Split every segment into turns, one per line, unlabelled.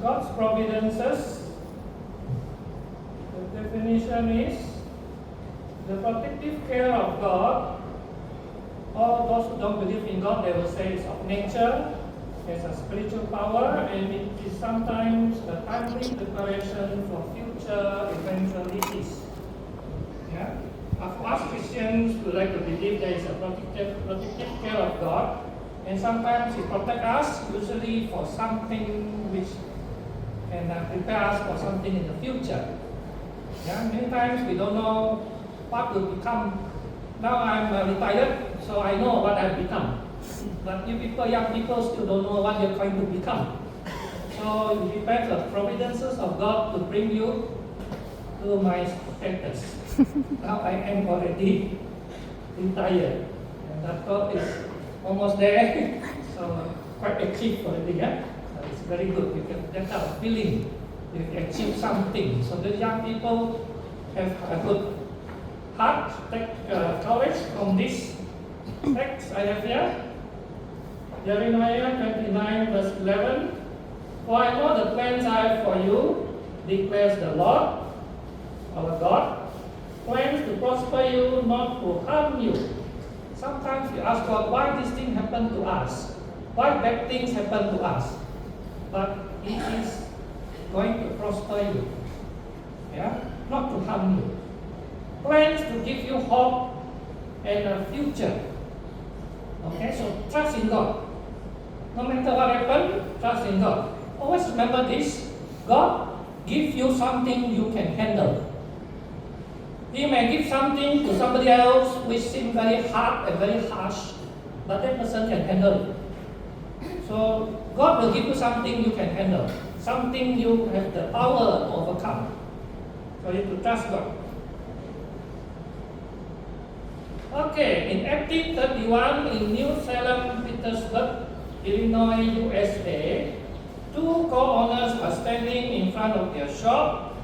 God's providences, the definition is the protective care of God. All those who don't believe in God, they will say it's of nature, has a spiritual power, and it is sometimes a timely preparation for future eventualities. Yeah? For us Christians, we like to believe there is a protective care of God, and sometimes it protects us, usually for something which can prepare us for something in the future. Yeah? Many times we don't know what will become. Now I'm retired, so I know what I've become. But you people, young people, still don't know what you're going to become. So it depends on the providences of God to bring you to my status. Now I am already retired, and that God is almost there. So quite achieved already, yeah. It's very good. You get that kind of feeling. You've achieved something. So the young people have a good heart, take courage from this text I have here. Jeremiah 29 verse 11. For I know the plans I have for you, declares the Lord, our God. Plans to prosper you, not to harm you. Sometimes we ask God, why this thing happened to us? Why bad things happen to us? But He is going to prosper you. Yeah? Not to harm you. Plans to give you hope and a future. Okay, so trust in God. No matter what happens, trust in God. Always remember this. God gives you something you can handle. He may give something to somebody else which seems very hard and very harsh, but that person can handle it. So God will give you something you can handle. Something you have the power to overcome. So you have to trust God. Okay, in 1831 in New Salem, Petersburg, Illinois, USA, two co-owners are standing in front of their shop.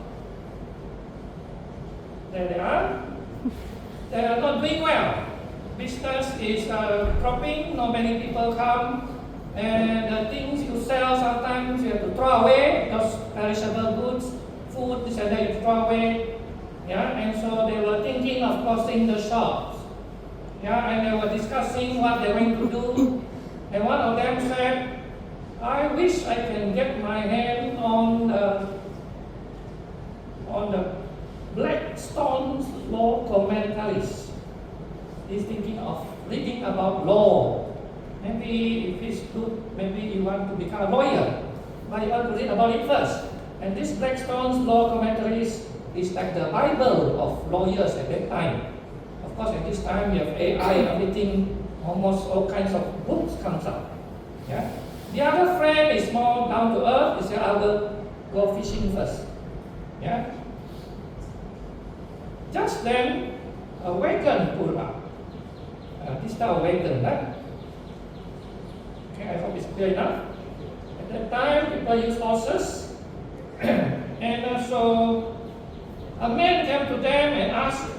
There they are. They are not doing well. Business is dropping, not many people come, and the things you sell sometimes you have to throw away, those perishable goods, food, this and that you throw away. Yeah, and so they were thinking of closing the shops. Yeah, and they were discussing what they're going to do. And one of them said, I wish I can get my hand on the Blackstone's law commentaries. He's thinking of reading about law. Maybe if it's good, maybe you want to become a lawyer, but you want to read about it first. And this Blackstone's law commentaries is like the Bible of lawyers at that time. Of course, at this time you have AI, everything, almost all kinds of books comes up. Yeah. The other friend is more down to earth. He said, I will go fishing first. Yeah. Just then, a wagon pulled up. This type of wagon, right? Okay, I hope it's clear enough. At that time, people use horses, and so a man came to them and asked,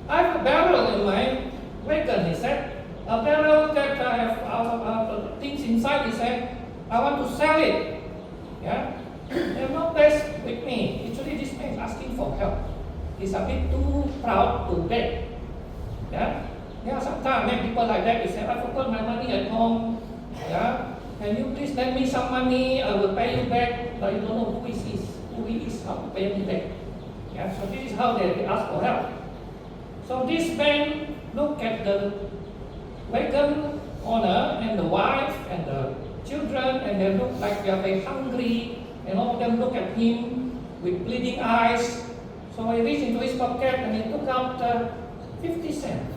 I have a barrel in my wagon, he said. A barrel that I have things inside, he said. I want to sell it. Yeah? There's no place with me. Actually, this man is asking for help. He's a bit too proud to beg. Yeah? Yeah, sometimes many people like that, they say, I forgot my money at home. Yeah? Can you please lend me some money? I will pay you back. But you don't know who he is, how to pay me back. Yeah? So this is how they ask for help. So this man looked at the wagon owner and the wife and the children, and they look like they are very hungry, and all of them look at him with bleeding eyes. So he reached into his pocket and he took out 50 cents.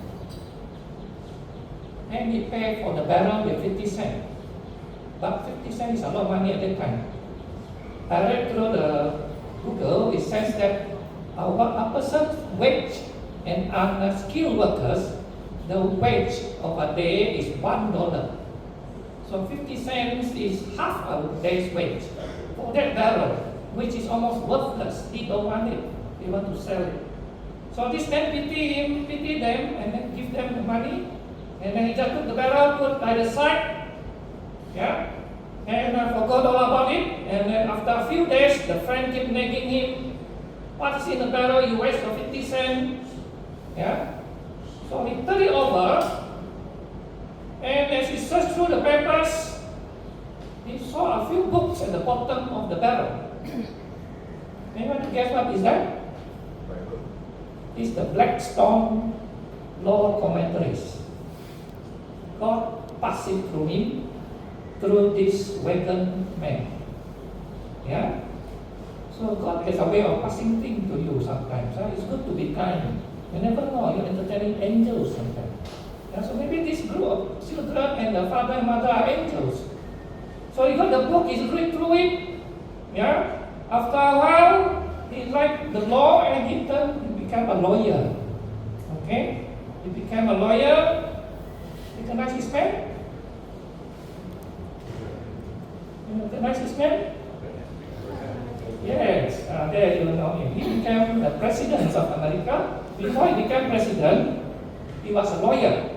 And he paid for the barrel with 50 cents. But 50 cents is a lot of money at that time. I read through the Google, it says that a person's wage and unskilled workers, the wage of a day is $1. So 50 cents is half a day's wage for that barrel, which is almost worthless. He don't want it. He want to sell it. So this man pity them, and then give them the money. And then he just took the barrel, put by the side, yeah, and forgot all about it. and then after a few days, the friend kept nagging him, "What's in the barrel? You waste of 50 cents." Yeah? So he turned it over, and as he searched through the papers, he saw a few books at the bottom of the barrel. Anyone to guess what is that? It's the Blackstone Law Commentaries. God passing through him, through this wagon man. Yeah? So God has a way of passing things to you sometimes. It's good to be kind. You never know, you're entertaining angels sometimes. Yeah? So maybe this group of children and the father and mother are angels. So he got the book, he's read through it. Yeah? After a while, he liked the law and he became a lawyer. Okay? He became a lawyer. Recognize his man? You recognize his man? Yes, there you know him. He became the president of America. Before he became president, he was a lawyer.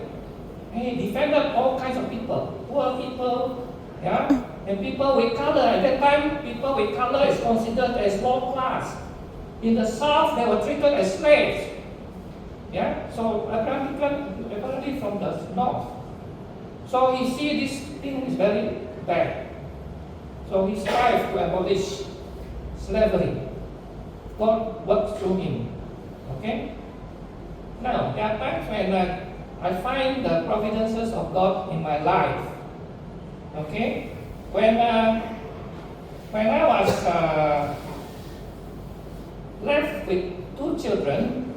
And he defended all kinds of people, poor people, yeah, and people with color. At that time, people with color is considered as low class. In the South, they were treated as slaves. Yeah, so apparently from the North. So he see this thing is very bad. So he strives to abolish slavery. God works through him. Okay? Now, there are times when I find the providences of God in my life. Okay? When I was left with two children,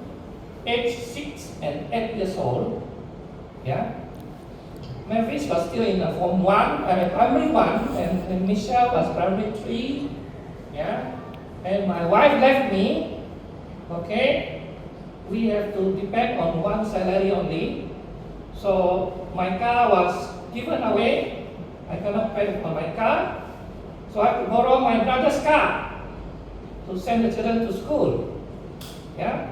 aged 6 and 8 years old, yeah, Mavis was still in Form 1, primary 1, and Michelle was primary 3, yeah, and my wife left me, okay, we have to depend on one salary only, so my car was given away, I cannot pay for my car, so I have to borrow my brother's car to send the children to school, yeah,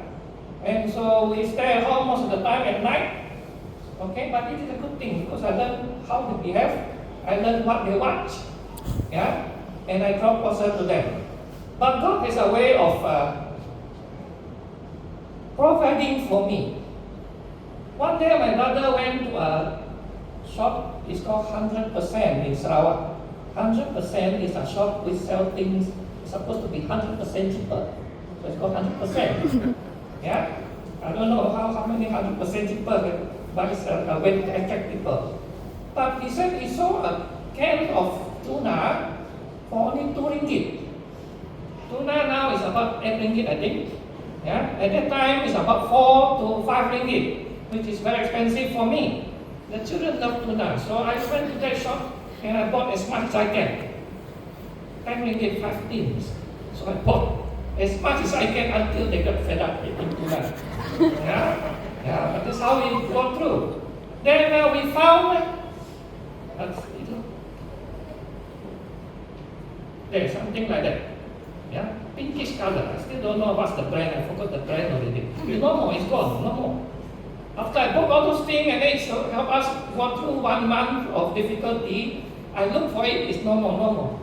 and so we stay at home most of the time at night. Okay, but it is a good thing because I learned how to behave, I learned what they watch, yeah, and I draw closer to them. But God has a way of providing for me. One day my brother went to a shop, it's called 100% in Sarawak. 100% is a shop which sells things, it's supposed to be 100% cheaper. So it's called 100%. Yeah? I don't know how many 100% cheaper, but it's a way to attract people. But he said he saw a can of tuna for only 2 ringgit. Tuna now is about 8 ringgit, I think. Yeah? At that time, it's about 4 to 5 ringgit, which is very expensive for me. The children love tuna, so I went to that shop and I bought as much as I can. 10 ringgit, 5 tins. So I bought as much as I can until they got fed up eating tuna. Yeah? Yeah, but that's how we go through. Then we found there's something like that. Yeah, pinkish color. I still don't know what's the brand. I forgot the brand already. It's no more. It's gone. No more. After I bought all those things and it helped us go through 1 month of difficulty, I look for it. It's no more. No more.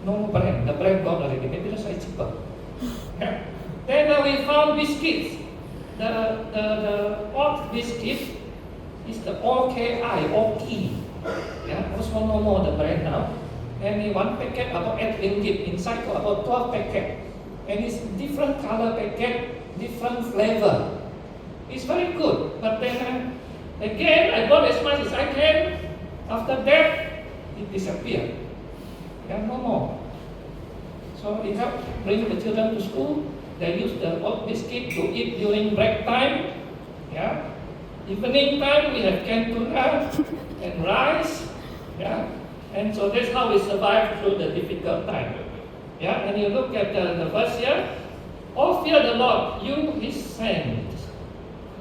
No more brand. The brand gone already. Maybe that's why it's cheaper. Yeah. Then we found biscuits. The oat biscuit is the OKI, OKI. Yeah, also no more the brand now. And in 1 packet about 8 ringgit, inside got about 12 packet. And it's different color packet, different flavor. It's very good. But then again, I bought as much as I can. After that, it disappeared. Yeah, no more. So it helped bring the children to school. They use the oat biscuit to eat during break time. Yeah. Evening time we have canned tuna and rice. Yeah. And so that's how we survive through the difficult time. Yeah. And you look at the verse here. All fear the Lord, you his saints.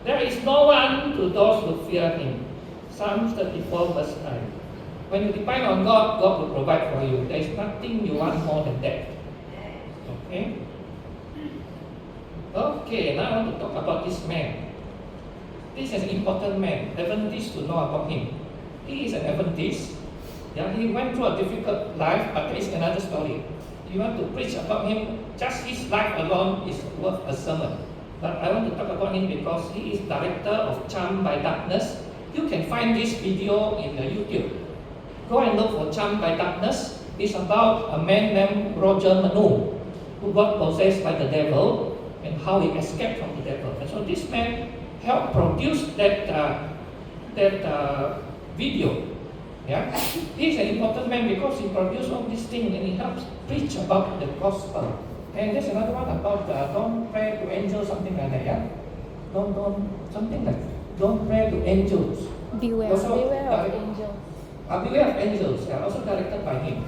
There is no one to those who fear him. Psalm 34 verse 9. When you depend on God, God will provide for you. There is nothing you want more than that. Okay. Okay, now I want to talk about this man. This is an important man. Adventists to know about him. He is an Adventist.
Yeah, he went through a difficult life, but there is another story. You want to preach about him, just his life alone is worth a sermon. But I want to talk about him because he is director of Charmed by Darkness. You can find this video in YouTube. Go and look for Charmed by Darkness. It's about a man named Roger Manu who got possessed by the devil and how he escaped from the devil. And so this man helped produce that video. Yeah, he's an important man because he produced all these things and he helps preach about the gospel. And there's another one about don't pray to angels, something like that. Yeah, something like don't pray to angels.
Beware of angels.
Beware of angels. Yeah, also directed by him.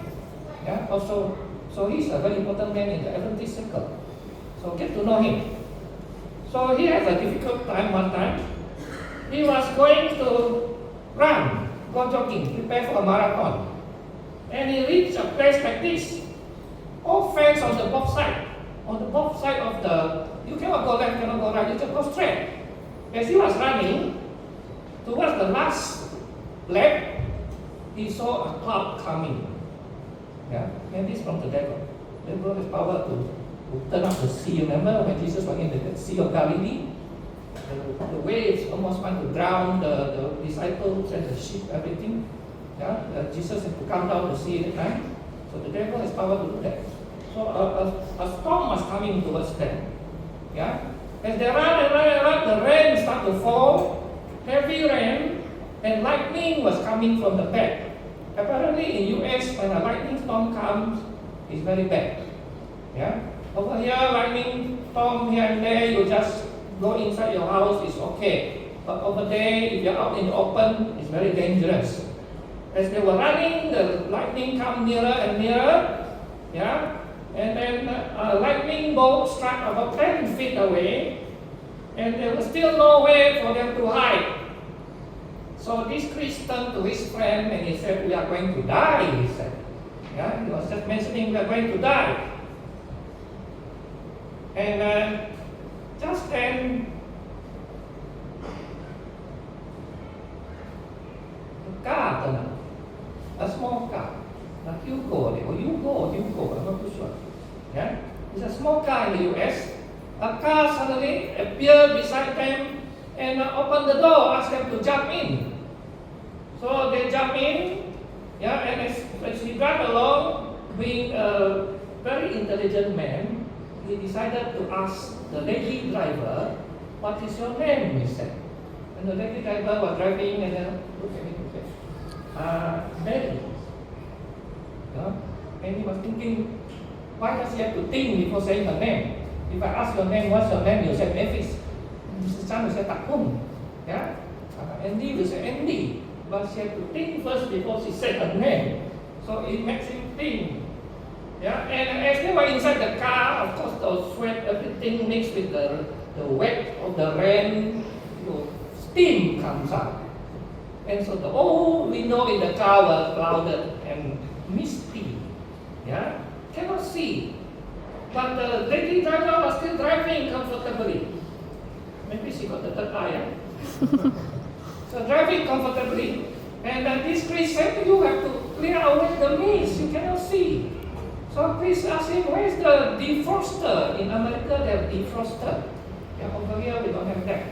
Yeah, also, so he's a very important man in the Adventist circle. So get to know him. So he had a difficult time one time. He was going to run, go jogging, prepare for a marathon. And he reached a place like this. All fence on the both side. On the both side of the, you cannot go left, cannot go right, you just go straight. As he was running, towards the last lap, he saw a cloud coming. Yeah, and this from the devil. The devil has power to turn up the sea. Remember when Jesus was in the Sea of Galilee? The waves almost want to drown the disciples and the sheep, everything. Yeah, Jesus had to come down the sea at the time. So the devil has power to do that. So a storm was coming towards them. Yeah, as they run, the rain started to fall, heavy rain, and lightning was coming from the back. Apparently in US, when a lightning storm comes, it's very bad. Yeah, over here, lightning storm here and there, you just go inside your house, it's okay. But over there, if you're out in the open, it's very dangerous. As they were running, the lightning come nearer and nearer. Yeah, and then a lightning bolt struck about 10 feet away, and there was still no way for them to hide. So this priest turned to his friend and he said, "We are going to die," he said. Yeah, he was just mentioning we are going to die. And just then, a car turned up. A small car. Like Yugo, I'm not too sure. Yeah? It's a small car in the US. A car suddenly appeared beside them and opened the door, asked them to jump in. So they jump in, yeah, and as he drive along, being a very intelligent man, he decided to ask the lady driver, "What is your name?" he said. And the lady driver was driving and then look at me and said, "Mary." Yeah? And he was thinking, why does he have to think before saying her name? If I ask your name, what's your name? You say Mavis. Mr. Chan will say Takun. Yeah? Andy will say Andy. But she had to think first before she said her name. So it makes him think. Yeah? And as they were inside the car, of course, the sweat, everything mixed with the wet of the rain, steam comes up. And so the whole window in the car was clouded and misty. Yeah? Cannot see. But the lady driver was still driving comfortably. Maybe she got the third eye. Yeah? So driving comfortably. And this priest said, "You have to clear away the mist. You cannot see." So priest asked him, "Where is the defroster?" In America, they have defroster. Yeah, over here we don't have that.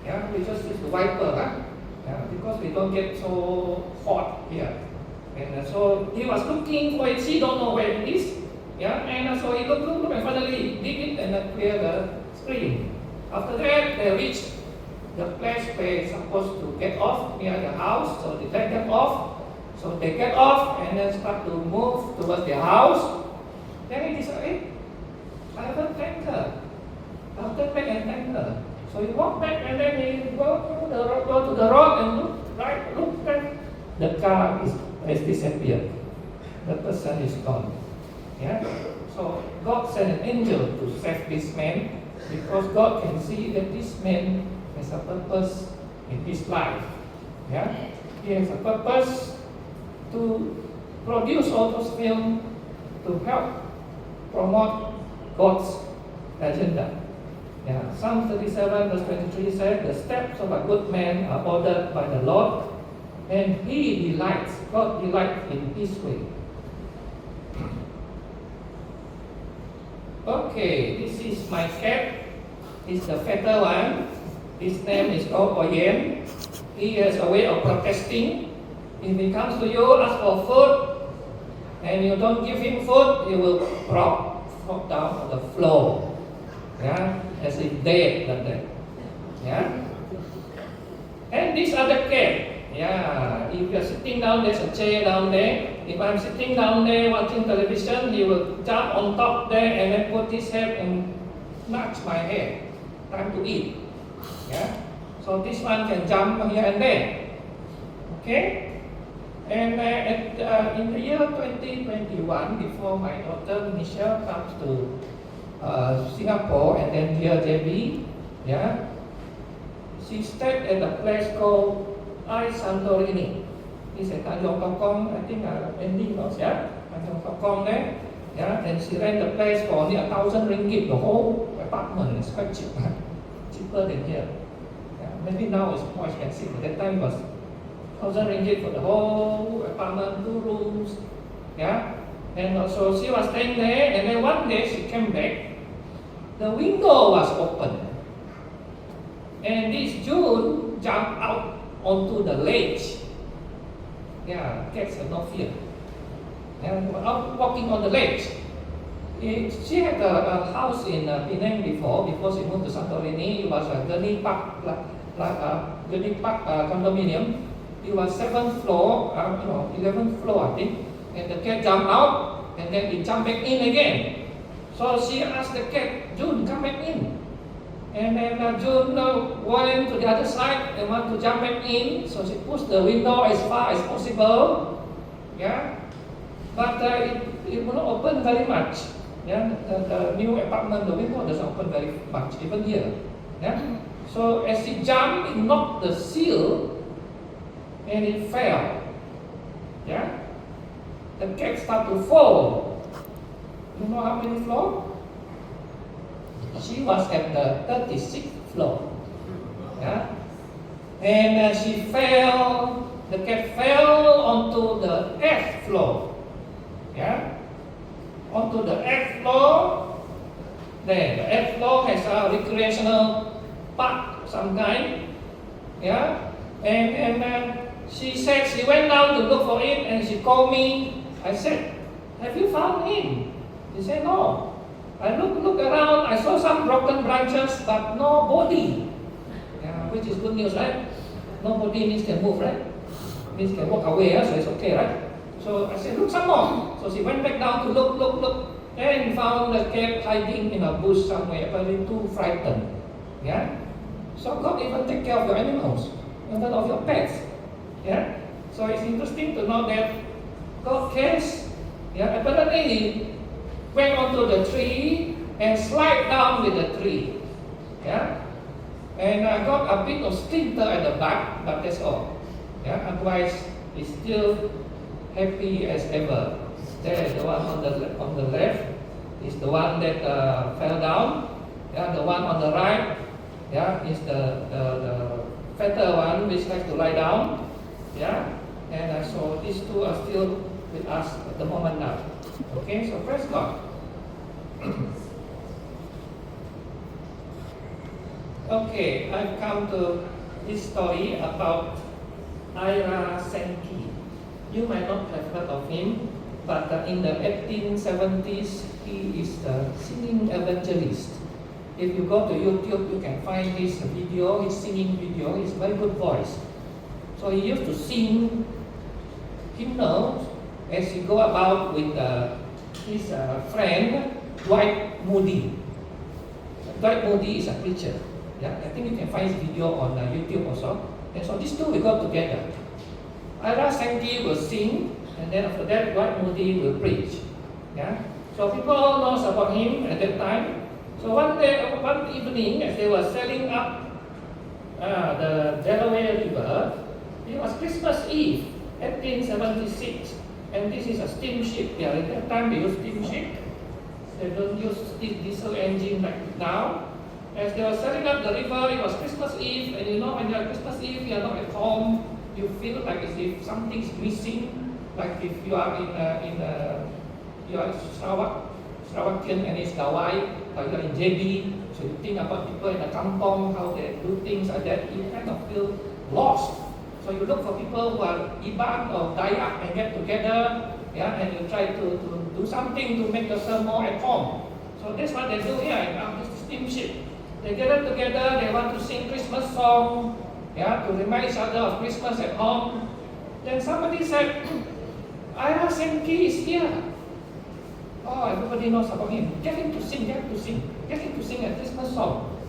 Yeah, we just use the wiper, huh? Yeah, because we don't get so hot here. And so he was looking for it. She don't know where it is. Yeah, and so he looked, and finally dig it and clear the screen. After that, they reached the place where they're supposed to get off near the house. So they let them off. So they get off and then start to move towards their house. Then he decided, "Hey, I haven't thanked her. I'll turn back and thank her." So he walked back and then he go to the road and look back. The car has disappeared. The person is gone. Yeah? So God sent an angel to save this man because God can see that this man has a purpose in his life. Yeah? He has a purpose to produce all those films to help promote God's agenda. Yeah. Psalm 37 verse 23 said, "The steps of a good man are ordered by the Lord, and he delights God delights in His way. Okay, this is my cat. It's the fatter one. His name is called Oyen. He has a way of protesting. If he comes to you, ask for food, and you don't give him food, he will drop down on the floor. Yeah, as if dead like that. Yeah. And this other cat, yeah, if you're sitting down, there's a chair down there. If I'm sitting down there watching television, he will jump on top there and then put his head and nudge my head. Time to eat. Yeah. So this one can jump here and there. Okay. And in the year 2021, before my daughter Michelle comes to Singapore and then here JB, yeah, she stayed at a place called Santorini. It's at Tanjong Tokong, I think Andy knows, yeah? Tanjong Tokong there. Yeah, and she rent the place for only 1,000 ringgit. The whole apartment is quite cheap, cheaper than here. Yeah, maybe now it's more expensive, but that time it was 1,000 ringgit for the whole apartment, 2 rooms. Yeah, and also she was staying there, and then one day she came back. The window was open, and this June jumped out onto the ledge. Yeah, cats have no fear. And out walking on the ledge. She had a house in Penang before she moved to Santorini. It was a Gurney Park, condominium. It was 7th floor, 11th floor I think. And the cat jumped out, and then it jumped back in again. So she asked the cat, June, come back in. And then June went to the other side and want to jump back in. So she pushed the window as far as possible. Yeah. But it will not open very much. Yeah, the new apartment, the window doesn't open very much, even here. Yeah. So as it jumped, it knocked the seal, and it fell. Yeah. The cat started to fall. You know how many floors? She was at the 36th floor. Yeah. And she fell. The cat fell onto the 8th floor. Yeah, onto the 8th floor. There, the 8th floor has a recreational park of some kind. Yeah, and she said she went down to look for it, and she called me. I said, "Have you found him?" She said, "No." I look around. I saw some broken branches, but no body. Yeah, which is good news, right? No body means can move, right? Means can walk away, so it's okay, right? So I said, look some more. So she went back down to look, and found the cat hiding in a bush somewhere, apparently too frightened. Yeah? So God even take care of your animals, even of your pets. Yeah? So it's interesting to know that God cares. Yeah? Apparently he went onto the tree and slide down with the tree. Yeah? And I got a bit of splinter at the back, but that's all. Yeah? Otherwise, it's still happy as ever. There, the one on the left is the one that fell down. Yeah, the one on the right, yeah, is the fatter one which has to lie down. Yeah, and so these two are still with us at the moment now. Okay, so praise God. Okay, I've come to this story about Ira Sankey. You might not have heard of him, but in the 1870s, he is a singing evangelist. If you go to YouTube, you can find his video, his singing video. He has a very good voice. So he used to sing hymnals as he go about with his friend, Dwight Moody. Dwight Moody is a preacher. Yeah, I think you can find his video on YouTube also. And so these two will go together. Ira Sankey will sing, and then after that, Dwight Moody will preach. Yeah. So people all knows about him at that time. So one evening, as they were sailing up the Delaware River, it was Christmas Eve, 1876, and this is a steamship. Yeah, at that time they used steamship. They don't use diesel engine like now. As they were sailing up the river, it was Christmas Eve, and you know when you're at Christmas Eve, you're not at home. You feel like as if something's missing. Like if you are you are Sarawakian and it's Gawai, or you are in JB, so you think about people in the kampong, how they do things like that, you kind of feel lost. So you look for people who are Iban or Dayak and get together, yeah, and you try to do something to make yourself more at home. So that's what they do here in this steamship. They gather together, they want to sing Christmas song, yeah, to remind each other of Christmas at home. Then somebody said, Ira Senki is here. Oh, everybody knows about him. Get him to sing, get him to sing. Get him to sing a Christmas song.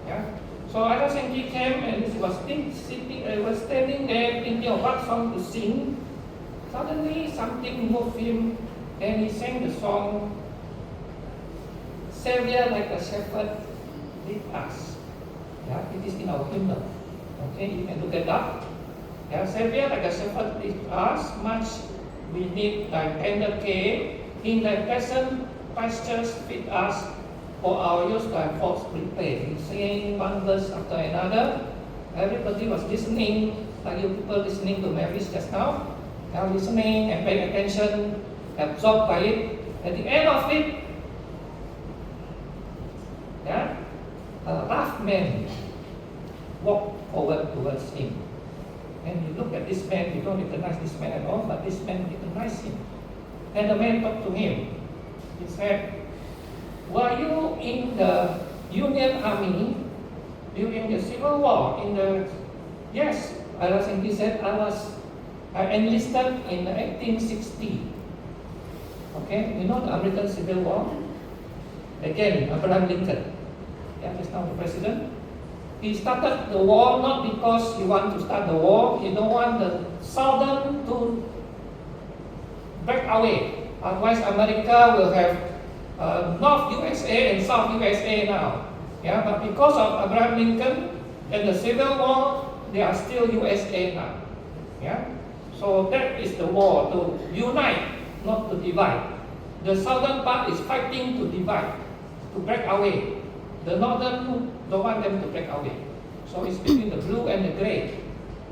Yeah. So Ira Senki came and he was standing there thinking of what song to sing. Suddenly something moved him and he sang the song, Savior like a shepherd lead us. Yeah, it is in our hymnal. Okay, you can look it up. Yeah, Savior like a shepherd lead us, much we need thy tender care. In thy pleasant pastures feed us, for our use thy flocks prepare. He's singing one verse after another. Everybody was listening, like you people listening to Mavis just now. They are listening and paying attention, absorbed by it. At the end of it, yeah, a rough man walked forward towards him. And you look at this man, you don't recognize this man at all, but this man recognized him. And the man talked to him. He said, were you in the Union Army during the Civil War? Yes, he said, I enlisted in 1860. Okay, you know the American Civil War? Again, Abraham Lincoln, yeah, he's now the president. He started the war not because he wanted to start the war, he don't want the Southern to break away. Otherwise, America will have North USA and South USA now. Yeah, but because of Abraham Lincoln and the Civil War, they are still USA now. Yeah, so that is the war, to unite, not to divide. The southern part is fighting to divide, to break away. The northern don't want them to break away. So it's between the blue and the gray.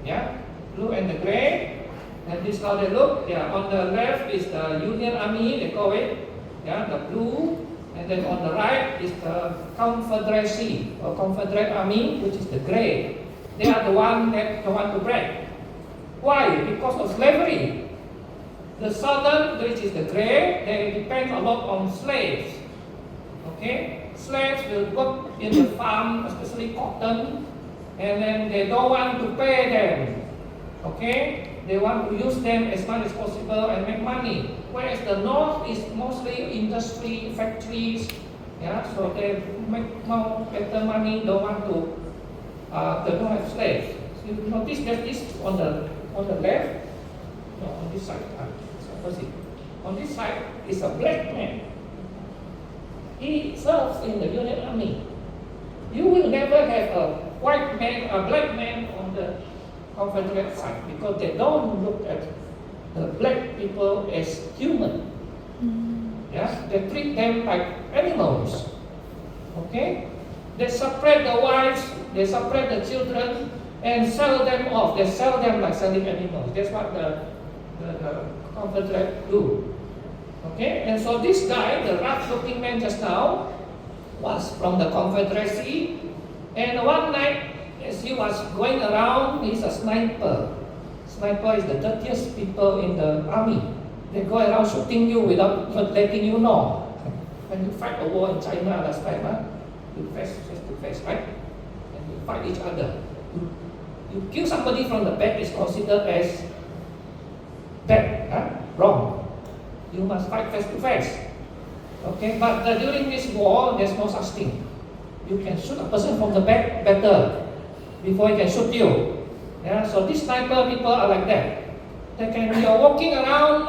Yeah, blue and the gray. And this is how they look. Yeah, on the left is the Union Army, they call it. Yeah, the blue. And then on the right is the Confederacy or Confederate Army, which is the gray. They are the one that don't want to break. Why? Because of slavery. The southern, which is the gray, they depend a lot on slaves. Okay? Slaves will work in the farm, especially cotton, and then they don't want to pay them. Okay? They want to use them as much as possible and make money. Whereas the north is mostly industry, factories, yeah, so they make more better money, don't want to, they don't have slaves. So you notice that this on the left, no, on this side, on this side is a black man. He serves in the Union Army. You will never have a white man, a black man on the Confederate side, because they don't look at the black people as human. Yeah, they treat them like animals. Okay, they separate the wives, they separate the children, and sell them off. They sell them like selling animals. That's what the Confederate do. Okay, and so this guy, the rough-looking man just now, was from the Confederacy, and one night, as he was going around, he's a sniper. Sniper is the dirtiest people in the army. They go around shooting you without letting you know. When you fight a war in China last time, you face to face, right? And you fight each other. You kill somebody from the back is considered as bad, wrong. You must fight face to face. Okay, but during this war, there's no such thing. You can shoot a person from the back better before he can shoot you. Yeah, so these sniper people are like that. They can, when you're walking around,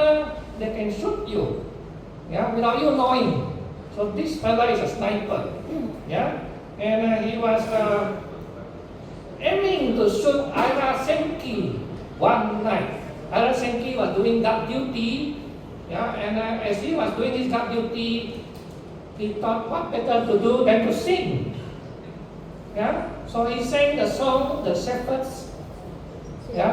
they can shoot you, yeah, without you knowing. So this fellow is a sniper, yeah, and he was aiming to shoot Ira Senki one night. Ira Senki was doing guard duty, yeah, and as he was doing his guard duty, he thought what better to do than to sing. Yeah, so he sang the song, the shepherds, yeah,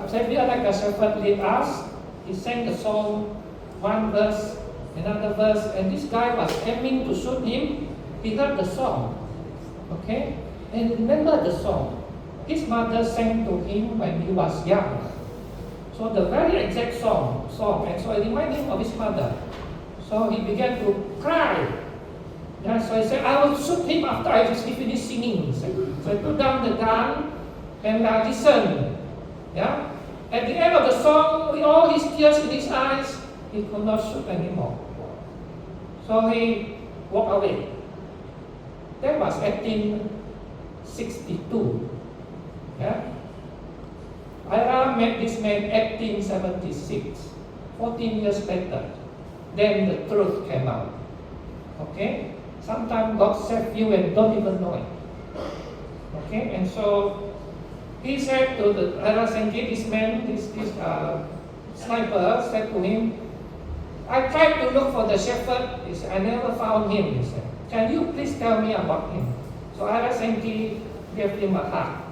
Savior like a shepherd lead us. He sang the song, one verse, another verse, and this guy was aiming to shoot him. He heard the song, okay, and remember the song. His mother sang to him when he was young. So the very exact song, and so it reminded him of his mother. So he began to cry. Yeah, so he said, I will shoot him after I finish singing. So he put down the gun and listened. Yeah? At the end of the song, with all his tears in his eyes, he could not shoot anymore. So he walked away. That was 1862. Yeah? Ira met this man 1876, 14 years later. Then the truth came out. Okay? Sometimes God saved you and don't even know it. Okay? And so he said to the Ira Senki, this man, this sniper said to him, I tried to look for the shepherd. He said, I never found him. He said, can you please tell me about him? So Ira Senki gave him a hug.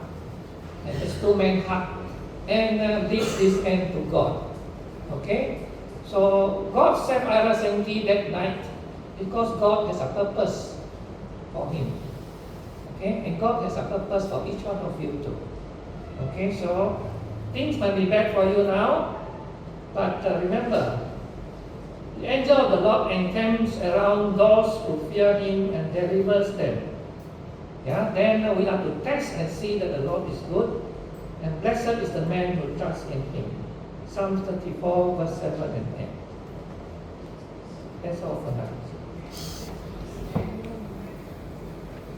And these two men hugged and lead this man to God. Okay? So God saved Ira Senki that night because God has a purpose for him. Okay? And God has a purpose for each one of you too. Okay? So things might be bad for you now, but remember, the angel of the Lord encamps around those who fear him and delivers them. Yeah? Then we have to test and see that the Lord is good. And blessed is the man who trusts in him. Psalm 34, verse 7 and 10. That's all for now.